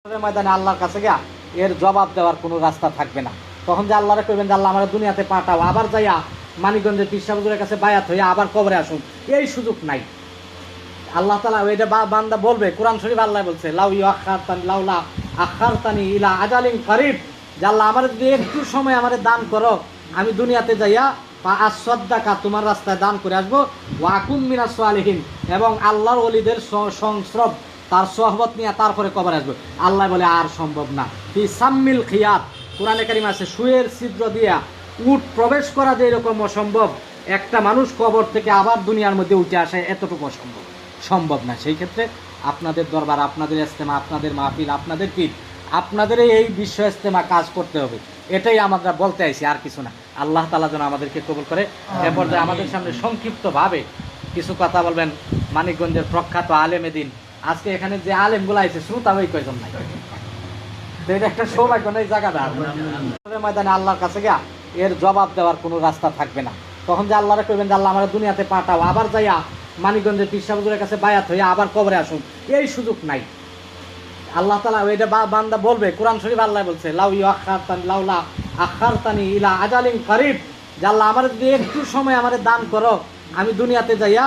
ময়দানে আল্লাহর কাছে গিয়া এর জবাব দেওয়ার কোনো রাস্তা থাকবে না। তখন যে আল্লাহরে কইবেন যে আল্লাহ আমার দুনিয়াতে পাঠাও, আবার যাইয়া মানিকগঞ্জের পীর সাহেব হুজুরের কাছে বায়াত হইয়া আবার কবরে আসুন, এই সুযোগ নাই। আল্লাহ তাআলা ওইটা বান্দা বলবে, কোরআন শরীফ আল্লাহ বলছে লাউলা আখারতানি ইলা আজালিন করিব, যে আল্লাহ আমার যদি একটু সময় আমারে দান করো, আমি দুনিয়াতে যাইয়া আসাদ্দাকা তোমার রাস্তায় দান করে আসবো, ওয়াকুম মিনাস সালিহিন এবং আল্লাহর ওলিদের সংস্রব তার সোহবত নিয়ে তারপরে কবরে আসবে। আল্লাহ বলে আর সম্ভব না। ফি সাম্মিল খিয়াত, কোরআনে কারিমে আছে শুয়ের ছিদ্র দিয়া উট প্রবেশ করা যে এরকম অসম্ভব, একটা মানুষ কবর থেকে আবার দুনিয়ার মধ্যে উঠে আসে এতটুকু সম্ভব না। সেই ক্ষেত্রে আপনাদের দরবার, আপনাদের ইস্তেমা, আপনাদের মাহফিল, আপনাদের পীর, আপনাদের এই বিশ্ব ইস্তেমা কাজ করতে হবে, এটাই আমরা বলতে আইছি, আর কিছু না। আল্লাহ তাআলা যেন আমাদেরকে কবুল করে। এ পর্যায়ে আমাদের সামনে সংক্ষিপ্তভাবে কিছু কথা বলবেন মানিকগঞ্জের প্রখ্যাত আলেমে দ্বীন। আজকে এখানে যে আলেমগুলো আছে শ্রোতা ওই কয়জন নাই, এটা একটা সৌভাগ্য নেই জায়গাটা। ময়দানে আল্লাহর কাছে গিয়া এর জবাব দেওয়ার কোনো রাস্তা থাকবে না। তখন যে আল্লাহরে কইবেন যে আল্লাহ আমার দুনিয়াতে পাঠাও, আবার যাইয়া মানিকগঞ্জের পীর সাহেব হুজুরের কাছে বায়াত হইয়া আবার কবরে আসুন, এই সুযোগ নাই। আল্লাহ তাআলা ওইটা বান্দা বলবে, কোরআন শরীফ আল্লাহ বলছে লাউলা আখারতানি ইলা আজালিন করিব, যে আল্লাহ আমার যদি একটু সময় আমারে দান করো, আমি দুনিয়াতে যাইয়া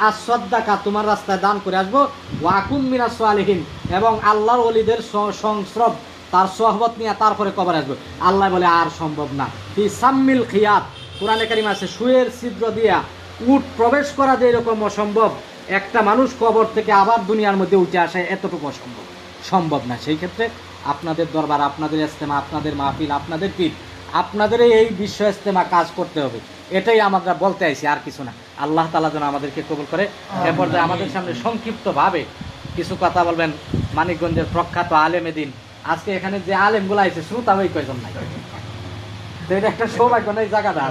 আসাদ্দাকা তোমার রাস্তায় দান করে আসবো, ওয়াকুম মিনাস সালিহিন এবং আল্লাহর ওলিদের সংস্রব তার সোহবত নিয়ে তারপরে কবরে আসবে। আল্লাহ বলে আর সম্ভব না। ফি সাম্মিল খিয়াত, কোরআনে কারিমে আছে শুয়ের ছিদ্র দিয়া উট প্রবেশ করা যে এরকম অসম্ভব, একটা মানুষ কবর থেকে আবার দুনিয়ার মধ্যে উঠে আসে এতটুকু সম্ভব না। সেই ক্ষেত্রে আপনাদের দরবার, আপনাদের ইস্তেমা, আপনাদের মাহফিল, আপনাদের পীর, আপনাদের এই বিশ্ব ইস্তেমা কাজ করতে হবে, এটাই আমরা বলতে আইছি, আর কিছু না। আল্লাহ তাআলা যেন আমাদেরকে কবুল করে। এ পর্যায়ে আমাদের সামনে সংক্ষিপ্তভাবে কিছু কথা বলবেন মানিকগঞ্জের প্রখ্যাত আলেমে দ্বীন। আজকে এখানে যে আলেমগুলো আছে শ্রোতা ওই কয়জন নাই, এটা একটা সৌভাগ্য নেই জায়গাটা।